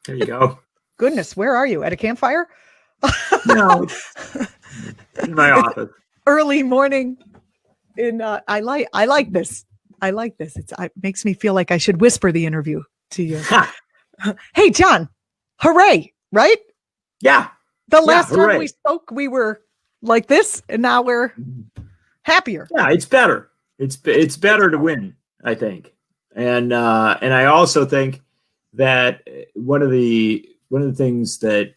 There you go. Goodness, where are you? At a campfire? No, it's in my office. Early morning. I like this. I like this. It makes me feel like I should whisper the interview to you. Hey, John, hooray, right? Yeah. The last time we spoke, we were like this, and now we're happier. Yeah, it's better. It's better to win, I think. And I also think that one of the things that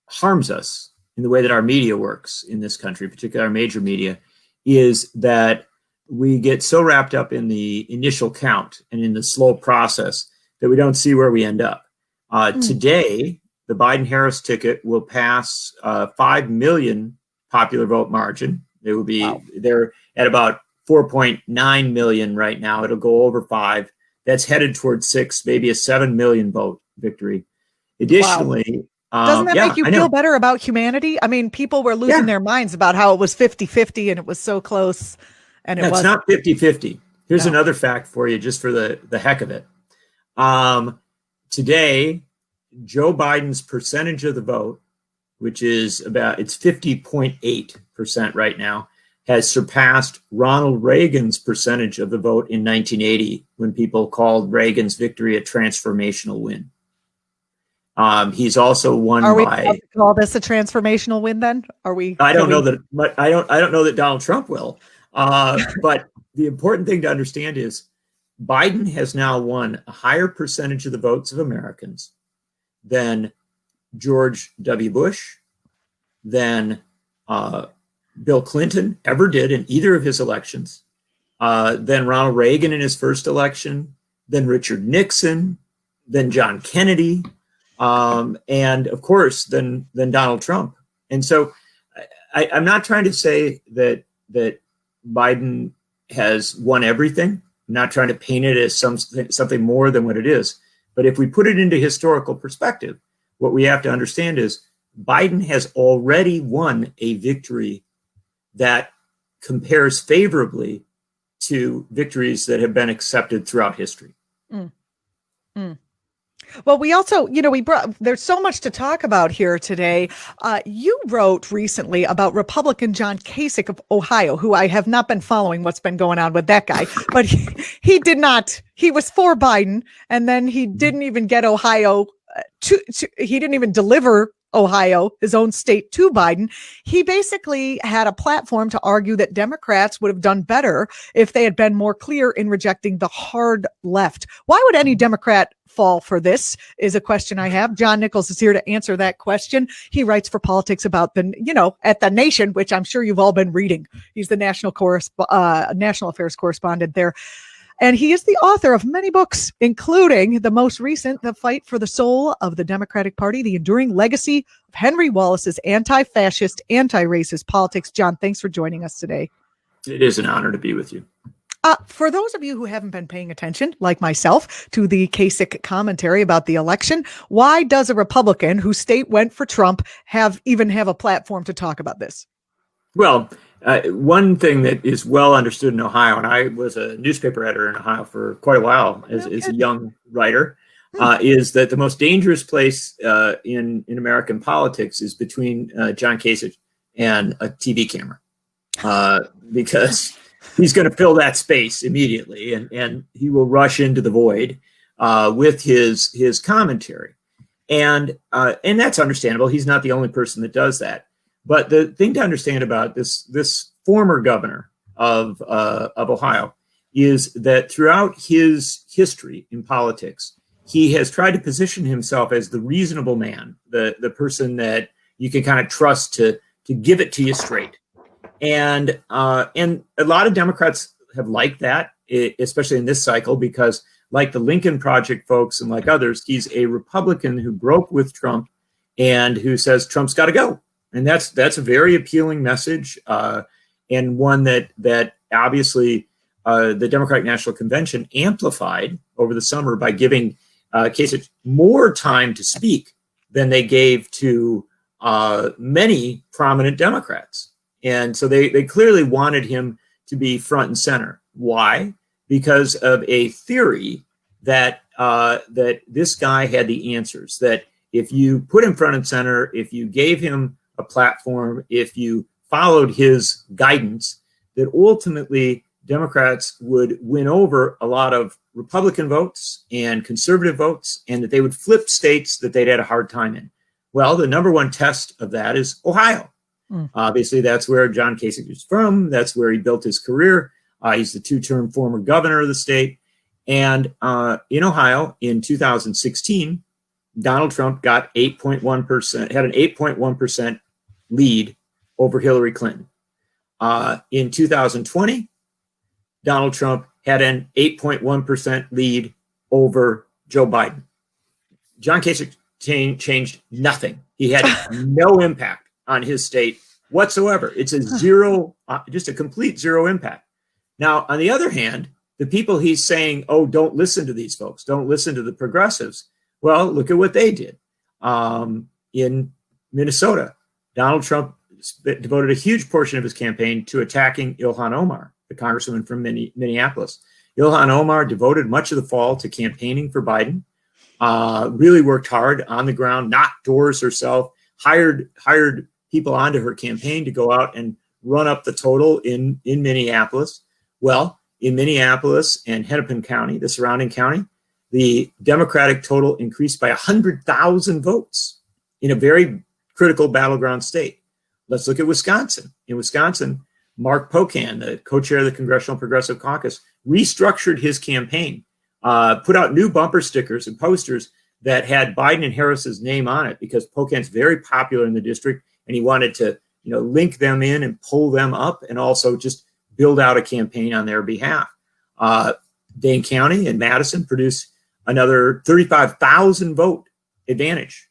harms us in the way that our media works in this country, particularly our major media, is that we get so wrapped up in the initial count and in the slow process that we don't see where we end up. Today, the Biden-Harris ticket will pass 5 million popular vote margin. It will be They're at about 4.9 million right now. It'll go over 5. That's headed towards 6, maybe a 7 million vote victory. Additionally, doesn't that make you feel better about humanity? I mean, people were losing their minds about how it was 50-50 and it was so close. And it's not 50-50. Here's another fact for you, just for the heck of it. Today, Joe Biden's percentage of the vote, which is it's 50.8% right now, has surpassed Ronald Reagan's percentage of the vote in 1980, when people called Reagan's victory a transformational win. He's also won by. Are we allowed to call this a transformational win? Then are we? I don't know that, but I don't know that Donald Trump will. But the important thing to understand is Biden has now won a higher percentage of the votes of Americans than George W. Bush, than Bill Clinton ever did in either of his elections, than Ronald Reagan in his first election, than Richard Nixon, than John Kennedy, and of course, than Donald Trump. And so I'm not trying to say that Biden has won everything. I'm not trying to paint it as something more than what it is. But if we put it into historical perspective, what we have to understand is Biden has already won a victory that compares favorably to victories that have been accepted throughout history. Well, we also, there's so much to talk about here today. You wrote recently about Republican John Kasich of Ohio, who I have not been following what's been going on with that guy, but he was for Biden, and then he didn't even get Ohio he didn't even deliver Ohio, his own state, to Biden. He basically had a platform to argue that Democrats would have done better if they had been more clear in rejecting the hard left. Why would any Democrat fall for this is a question I have. John Nichols is here to answer that question. He writes for Politics About at The Nation, which I'm sure you've all been reading. He's the national affairs correspondent there. And he is the author of many books, including the most recent, The Fight for the Soul of the Democratic Party, The Enduring Legacy of Henry Wallace's Anti-Fascist, Anti-Racist Politics. John, thanks for joining us today. It is an honor to be with you. For those of you who haven't been paying attention, like myself, to the Kasich commentary about the election, why does a Republican whose state went for Trump even have a platform to talk about this? Well, one thing that is well understood in Ohio, and I was a newspaper editor in Ohio for quite a while as a young writer, is that the most dangerous place in American politics is between John Kasich and a TV camera, because he's going to fill that space immediately, and he will rush into the void with his commentary, and that's understandable. He's not the only person that does that. But the thing to understand about this former governor of Ohio is that throughout his history in politics, he has tried to position himself as the reasonable man, the person that you can kind of trust to give it to you straight. And a lot of Democrats have liked that, especially in this cycle, because like the Lincoln Project folks and like others, he's a Republican who broke with Trump and who says Trump's got to go. And that's a very appealing message, and one that obviously the Democratic National Convention amplified over the summer by giving Kasich more time to speak than they gave to many prominent Democrats. And so they clearly wanted him to be front and center. Why? Because of a theory that that this guy had the answers, that if you put him front and center, if you gave him a platform, if you followed his guidance, that ultimately Democrats would win over a lot of Republican votes and conservative votes, and that they would flip states that they'd had a hard time in. Well, the number one test of that is Ohio. Obviously, that's where John Kasich is from. That's where he built his career. He's the two-term former governor of the state. And in Ohio, in 2016, Donald Trump got 8.1%, had an 8.1% lead over Hillary Clinton. In 2020, Donald Trump had an 8.1% lead over Joe Biden. John Kasich changed nothing. He had no impact on his state whatsoever. It's a zero, just a complete zero impact. Now, on the other hand, the people he's saying, oh, don't listen to these folks, don't listen to the progressives. Well, look at what they did. In Minnesota, Donald Trump devoted a huge portion of his campaign to attacking Ilhan Omar, the congresswoman from Minneapolis. Ilhan Omar devoted much of the fall to campaigning for Biden, really worked hard on the ground, knocked doors herself, hired people onto her campaign to go out and run up the total in Minneapolis. Well, in Minneapolis and Hennepin County, the surrounding county, the Democratic total increased by 100,000 votes in a very critical battleground state. Let's look at Wisconsin. In Wisconsin, Mark Pocan, the co-chair of the Congressional Progressive Caucus, restructured his campaign, put out new bumper stickers and posters that had Biden and Harris's name on it, because Pocan's very popular in the district, and he wanted to, link them in and pull them up, and also just build out a campaign on their behalf. Dane County and Madison produced another 35,000 vote advantage,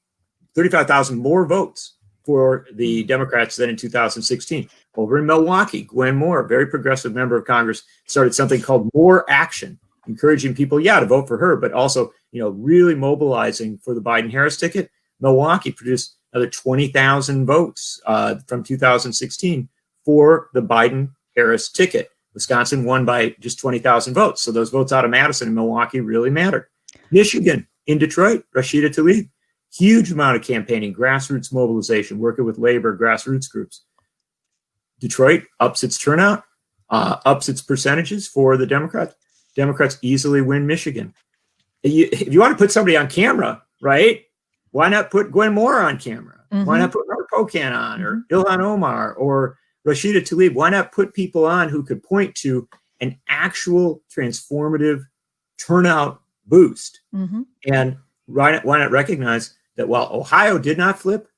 35,000 more votes for the Democrats than in 2016. Over in Milwaukee, Gwen Moore, a very progressive member of Congress, started something called More Action, encouraging people, to vote for her, but also, really mobilizing for the Biden-Harris ticket. Milwaukee produced another 20,000 votes from 2016 for the Biden-Harris ticket. Wisconsin won by just 20,000 votes. So those votes out of Madison and Milwaukee really mattered. Michigan, in Detroit, Rashida Tlaib, huge amount of campaigning, grassroots mobilization, working with labor, grassroots groups. Detroit ups its turnout, ups its percentages for the Democrats. Democrats easily win Michigan. If you want to put somebody on camera, right, why not put Gwen Moore on camera? Why not put Mark Pocan on, or Ilhan Omar, or Rashida Tlaib? Why not put people on who could point to an actual transformative turnout boost? And why not recognize that while Ohio did not flip,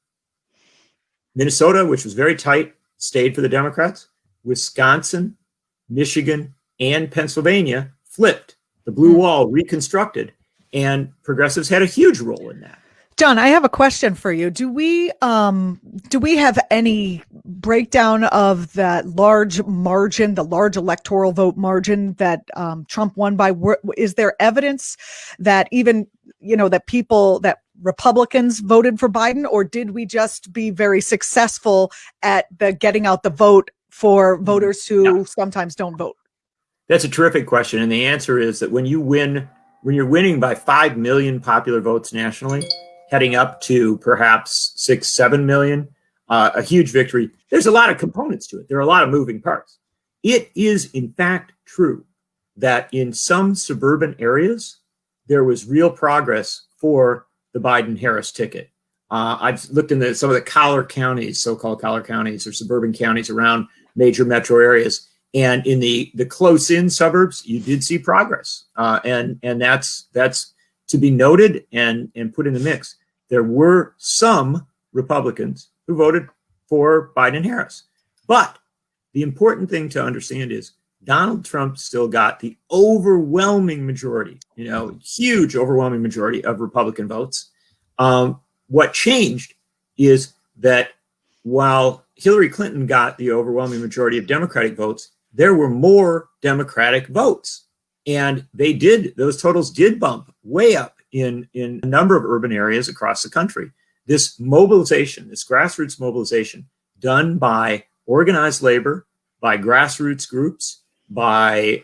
Minnesota, which was very tight, stayed for the Democrats. Wisconsin, Michigan, and Pennsylvania flipped. The blue wall reconstructed, and progressives had a huge role in that. John, I have a question for you. Do we have any breakdown of that large margin, the large electoral vote margin that Trump won by? Is there evidence that even, that Republicans voted for Biden, or did we just be very successful at getting out the vote for voters who sometimes don't vote? That's a terrific question. And the answer is that when you're winning by 5 million popular votes nationally, heading up to perhaps 6-7 million, a huge victory. There's a lot of components to it. There are a lot of moving parts. It is, in fact, true that in some suburban areas, there was real progress for the Biden-Harris ticket. I've looked into some of the collar counties, so-called collar counties or suburban counties around major metro areas. And in the close-in suburbs, you did see progress. And that's to be noted and put in the mix. There were some Republicans who voted for Biden-Harris. But the important thing to understand is Donald Trump still got the overwhelming majority, huge overwhelming majority of Republican votes. What changed is that while Hillary Clinton got the overwhelming majority of Democratic votes, there were more Democratic votes. And those totals did bump way up in a number of urban areas across the country. This mobilization, this grassroots mobilization done by organized labor, by grassroots groups, by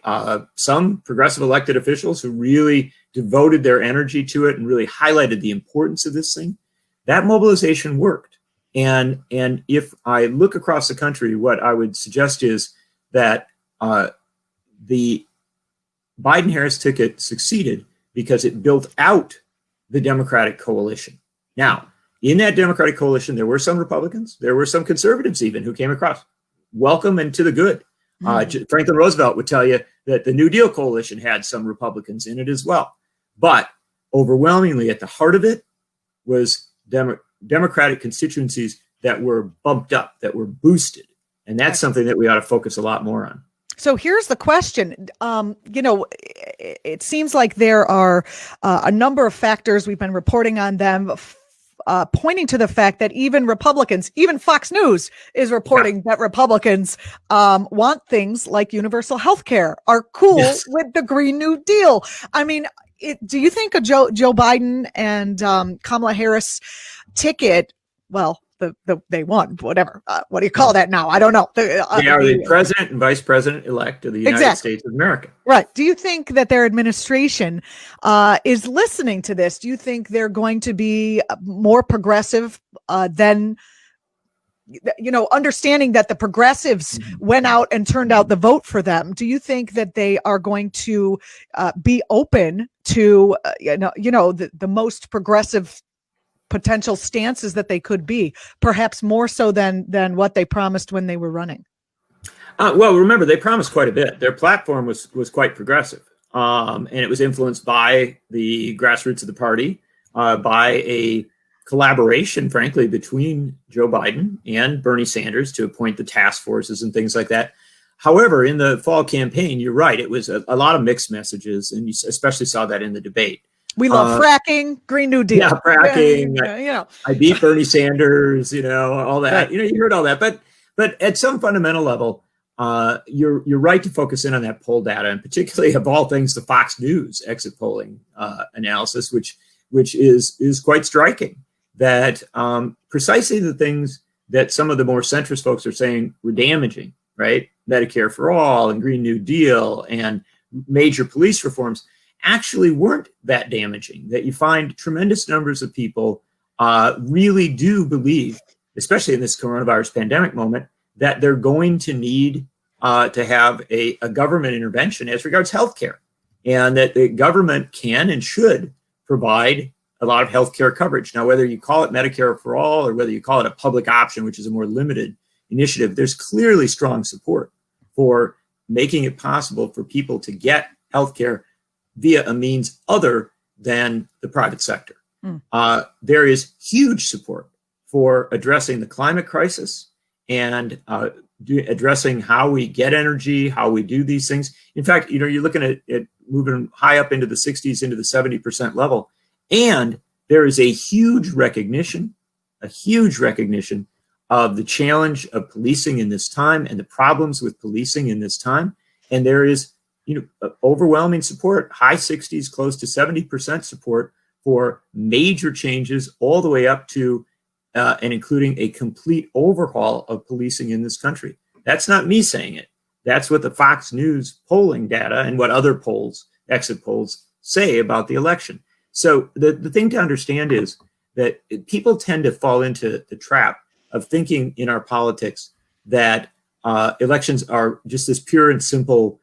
some progressive elected officials who really devoted their energy to it and really highlighted the importance of this thing, that mobilization worked. And if I look across the country, what I would suggest is that the Biden-Harris ticket succeeded because it built out the Democratic coalition. Now, in that Democratic coalition, there were some Republicans, there were some conservatives even who came across. Welcome and to the good. Franklin Roosevelt would tell you that the New Deal coalition had some Republicans in it as well. But overwhelmingly at the heart of it was Democratic constituencies that were bumped up, that were boosted. And that's something that we ought to focus a lot more on. So here's the question. It seems like there are a number of factors, we've been reporting on them, pointing to the fact that even Republicans, even Fox News is reporting that Republicans want things like universal health care, are cool with the Green New Deal. I mean, do you think a Joe Biden and Kamala Harris ticket, well, they won, whatever. What do you call that now? I don't know. They are the president and vice president elect of the United States of America. Right. Do you think that their administration is listening to this? Do you think they're going to be more progressive than, understanding that the progressives went out and turned out the vote for them? Do you think that they are going to be open to, the most progressive potential stances that they could be, perhaps more so than what they promised when they were running? Well, remember, they promised quite a bit. Their platform was quite progressive, and it was influenced by the grassroots of the party, by a collaboration, frankly, between Joe Biden and Bernie Sanders to appoint the task forces and things like that. However, in the fall campaign, you're right, it was a lot of mixed messages, and you especially saw that in the debate. We love fracking, Green New Deal. Yeah, fracking. I beat Bernie Sanders, all that. Right. You heard all that. But at some fundamental level, you're right to focus in on that poll data, and particularly of all things, the Fox News exit polling analysis, which is quite striking. That precisely the things that some of the more centrist folks are saying were damaging, right? Medicare for all and Green New Deal and major police reforms actually weren't that damaging, that you find tremendous numbers of people really do believe, especially in this coronavirus pandemic moment, that they're going to need to have a government intervention as regards healthcare, and that the government can and should provide a lot of healthcare coverage. Now, whether you call it Medicare for all or whether you call it a public option, which is a more limited initiative, there's clearly strong support for making it possible for people to get healthcare via a means other than the private sector. There is huge support for addressing the climate crisis and addressing how we get energy, how we do these things. In fact, you're looking at moving high up into the 60s, into the 70% level. And there is a huge recognition of the challenge of policing in this time and the problems with policing in this time. And there is overwhelming support, high 60s, close to 70% support for major changes all the way up to and including a complete overhaul of policing in this country. That's not me saying it. That's what the Fox News polling data and what other polls, exit polls, say about the election. So the thing to understand is that people tend to fall into the trap of thinking in our politics that elections are just this pure and simple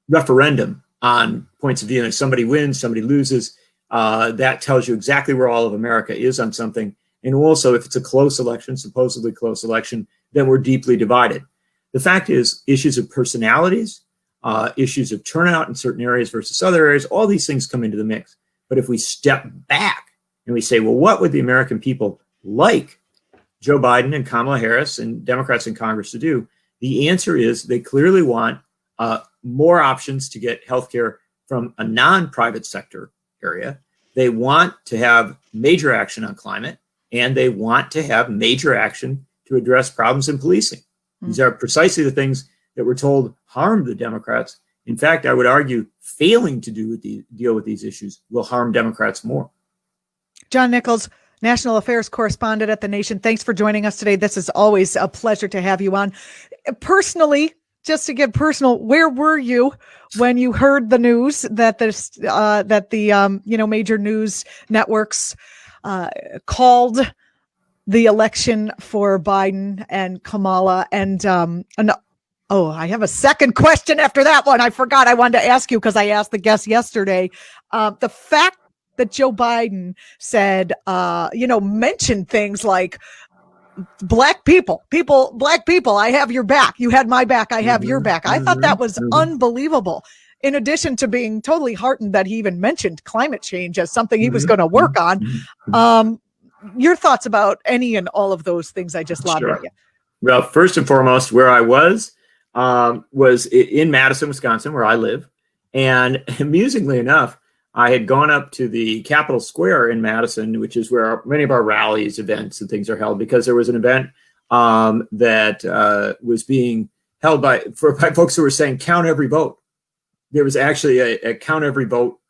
referendum on points of view. And if somebody wins, somebody loses, that tells you exactly where all of America is on something. And also, if it's a close election, supposedly close election, then we're deeply divided. The fact is, issues of personalities, issues of turnout in certain areas versus other areas, all these things come into the mix. But if we step back and we say, well, what would the American people like Joe Biden and Kamala Harris and Democrats in Congress to do? The answer is they clearly want more options to get healthcare from a non-private sector area. They want to have major action on climate, and they want to have major action to address problems in policing. These are precisely the things that we're told harm the Democrats. In fact, I would argue failing to deal with these issues will harm Democrats more. John Nichols, National Affairs Correspondent at The Nation. Thanks for joining us today. This is always a pleasure to have you on. Personally, just to get personal, where were you when you heard the news that the major news networks called the election for Biden and Kamala? And oh, I have a second question after that one. I forgot I wanted to ask you because I asked the guest yesterday. The fact that Joe Biden said, mentioned things like black people, I have your back. You had my back. I have your back. I thought that was unbelievable. In addition to being totally heartened that he even mentioned climate change as something he was going to work on. Your thoughts about any and all of those things I just lobbed at you? Well, first and foremost, where I was in Madison, Wisconsin, where I live. And amusingly enough, I had gone up to the Capitol Square in Madison, which is where many of our rallies, events, and things are held, because there was an event that was being held by folks who were saying, count every vote. There was actually a count every vote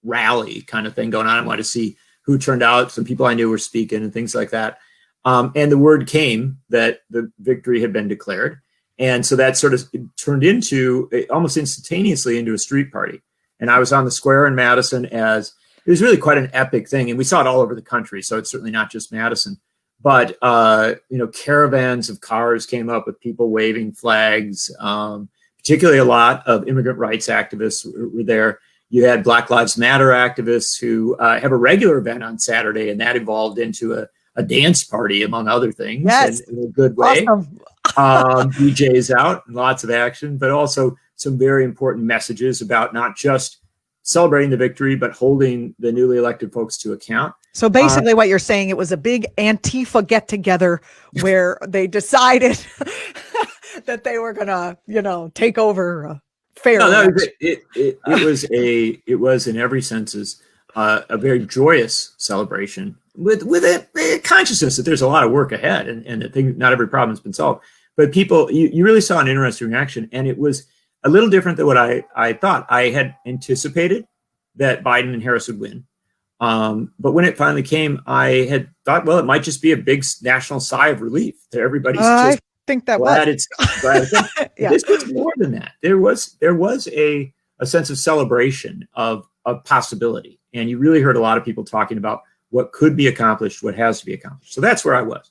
rally kind of thing going on. I wanted to see who turned out. Some people I knew were speaking and things like that. And the word came that the victory had been declared. And so that sort of turned into almost instantaneously into a street party. And I was on the square in Madison it was really quite an epic thing. And we saw it all over the country. So it's certainly not just Madison, but, caravans of cars came up with people waving flags. Particularly a lot of immigrant rights activists were there. You had Black Lives Matter activists who have a regular event on Saturday, and that evolved into a dance party, among other things, yes. in a good way. Awesome. DJs out, and lots of action, but also some very important messages about not just celebrating the victory, but holding the newly elected folks to account. So basically what you're saying, it was a big Antifa get-together where they decided that they were going to, take over fair. No, it was in every sense a very joyous celebration with a consciousness that there's a lot of work ahead and that not every problem has been solved. But people, you really saw an interesting reaction, and it was a little different than what I thought. I had anticipated that Biden and Harris would win. But when it finally came, I had thought, well, it might just be a big national sigh of relief that everybody's I think that glad was. Yeah. This was more than that. There was a sense of celebration of possibility. And you really heard a lot of people talking about what could be accomplished, what has to be accomplished. So that's where I was.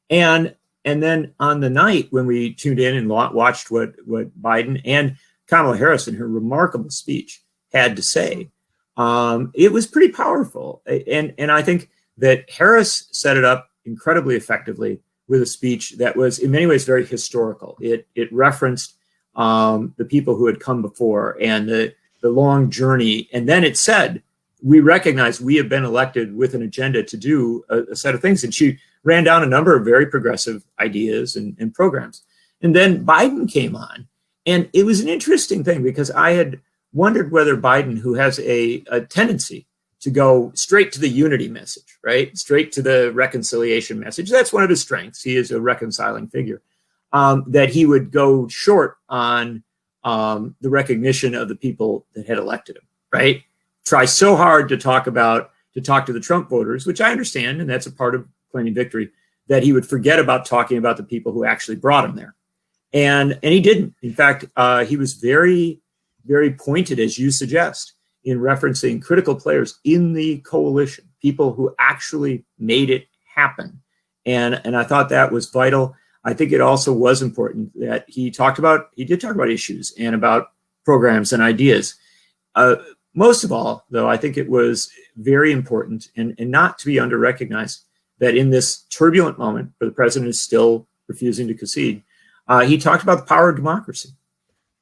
And then on the night when we tuned in and watched what Biden and Kamala Harris in her remarkable speech had to say, it was pretty powerful. And I think that Harris set it up incredibly effectively with a speech that was in many ways very historical. It referenced the people who had come before and the long journey. And then it said, we recognize we have been elected with an agenda to do a set of things. And she ran down a number of very progressive ideas and programs. And then Biden came on. And it was an interesting thing because I had wondered whether Biden, who has a tendency to go straight to the unity message, right? Straight to the reconciliation message. That's one of his strengths. He is a reconciling figure. That he would go short on the recognition of the people that had elected him, right? Try so hard to talk to the Trump voters, which I understand, and that's a part of claiming victory, that he would forget about talking about the people who actually brought him there. And he didn't. In fact, he was very, very pointed, as you suggest, in referencing critical players in the coalition, people who actually made it happen. And I thought that was vital. I think it also was important that he did talk about issues and about programs and ideas. Most of all, though, I think it was very important and not to be under-recognized that in this turbulent moment where the president is still refusing to concede, he talked about the power of democracy.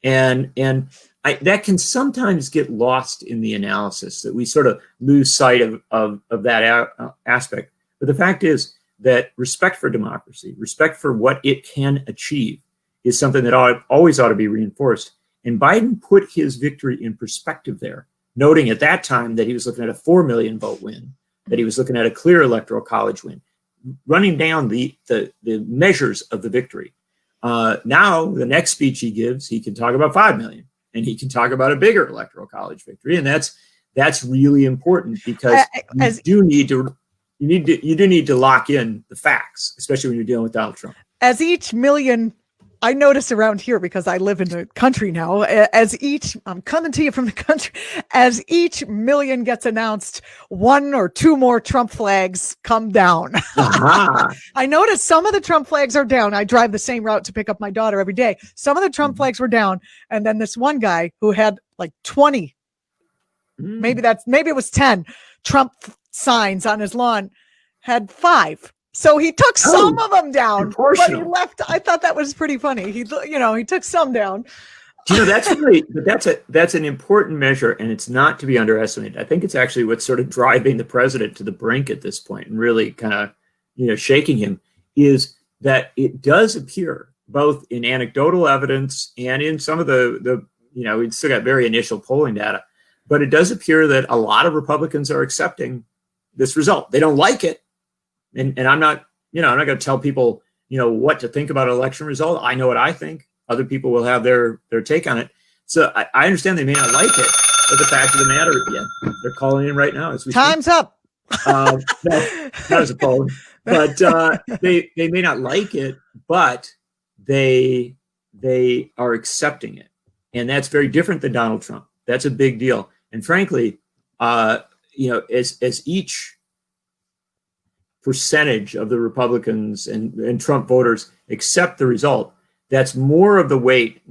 And that can sometimes get lost in the analysis, that we sort of lose sight of that aspect. But the fact is that respect for democracy, respect for what it can achieve, is something that always ought to be reinforced. And Biden put his victory in perspective there, noting at that time that he was looking at a 4 million vote win, that he was looking at a clear electoral college win, running down the measures of the victory. Now, the next speech he gives, he can talk about 5 million, and he can talk about a bigger electoral college victory. And that's really important because you do need to lock in the facts, especially when you're dealing with Donald Trump. As each million I notice around here, because I live in the country now, I'm coming to you from the country, as each million gets announced, one or two more Trump flags come down. Aha. I noticed some of the Trump flags are down. I drive the same route to pick up my daughter every day. Some of the Trump flags were down. And then this one guy who had like 20, maybe it was 10 Trump signs on his lawn, had 5. So he took some of them down, but he left. I thought that was pretty funny. He took some down. That's an important measure, and it's not to be underestimated. I think it's actually what's sort of driving the president to the brink at this point and really kind of, shaking him, is that it does appear both in anecdotal evidence and in some of the we've still got very initial polling data, but it does appear that a lot of Republicans are accepting this result. They don't like it. And I'm not going to tell people, what to think about an election result. I know what I think. Other people will have their take on it. So I understand they may not like it, but the fact of the matter, they're calling in right now as we Time's speak. up. No, not as a poll, but they may not like it, but they are accepting it, and that's very different than Donald Trump. That's a big deal. And frankly, as each percentage of the Republicans and Trump voters accept the result, that's more of the weight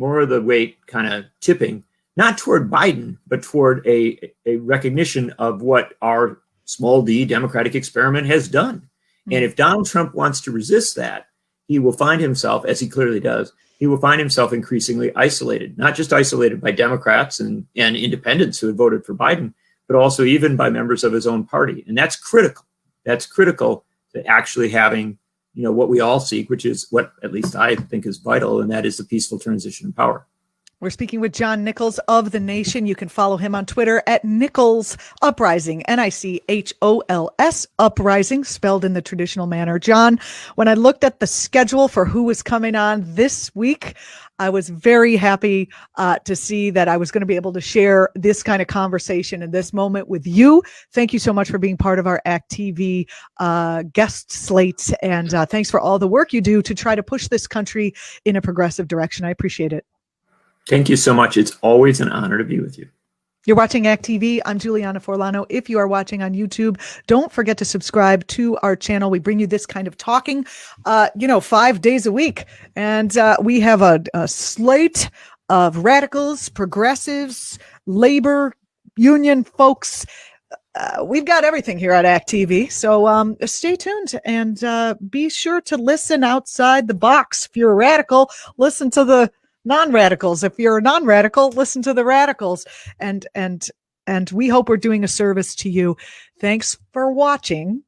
kind of tipping, not toward Biden, but toward a recognition of what our small d Democratic experiment has done. Mm-hmm. And if Donald Trump wants to resist that, he will find himself, as he clearly does, he will find himself increasingly isolated, not just isolated by Democrats and independents who had voted for Biden, but also even by members of his own party. And that's critical. That's critical to actually having, what we all seek, which is what at least I think is vital, and that is the peaceful transition of power. We're speaking with John Nichols of The Nation. You can follow him on Twitter at Nichols Uprising, Nichols Uprising, spelled in the traditional manner. John, when I looked at the schedule for who was coming on this week, I was very happy to see that I was going to be able to share this kind of conversation in this moment with you. Thank you so much for being part of our Act TV guest slate. And thanks for all the work you do to try to push this country in a progressive direction. I appreciate it. Thank you so much. It's always an honor to be with you. You're watching Act TV. I'm Julianna Forlano. If you are watching on YouTube, don't forget to subscribe to our channel. We bring you this kind of talking, 5 days a week. And we have a slate of radicals, progressives, labor, union folks. We've got everything here at Act TV. So stay tuned and be sure to listen outside the box. If you're a radical, listen to the non-radicals. If you're a non-radical, listen to the radicals. And we hope we're doing a service to you. Thanks for watching.